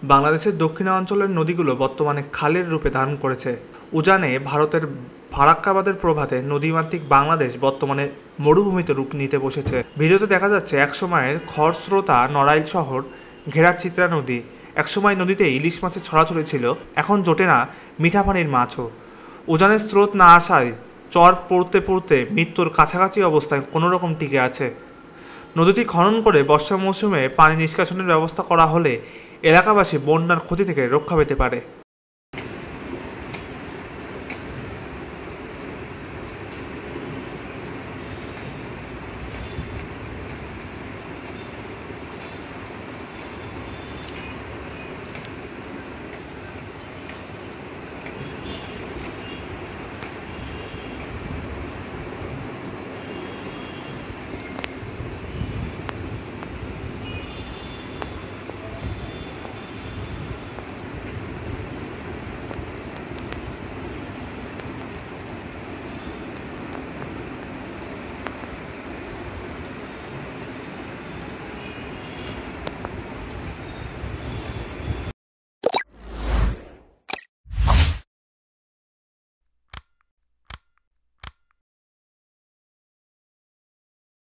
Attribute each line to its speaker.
Speaker 1: বাংলাদেশের দক্ষিণাঞ্চলের নদীগুলো বর্তমানে খালের রূপে ধারণ করেছে। উজানে ভারতের ফারাক্কাবাদের প্রভাতে নদীমাতৃক বাংলাদেশ বর্তমানে মরুভূমিতে রূপ নিতে বসেছে। ভিডিওতে দেখা যাচ্ছে একসময়ের খরস্রোতা নড়াইল শহর ঘেরা চিত্রা নদী। একসময় নদীতে ইলিশ মাছের ছড়াছড়ি ছিল, এখন জোটে না মিঠা পানির মাছও। উজানের স্রোত না আসায় চর পড়তে পড়তে মৃত্যুর কাছাকাছি অবস্থায় কোনোরকম টিকে আছে। নদীটি খনন করে বর্ষা মৌসুমে পানি নিষ্কাশনের ব্যবস্থা করা হলে এলাকাবাসী বন্যার ক্ষতি থেকে রক্ষা পেতে পারে।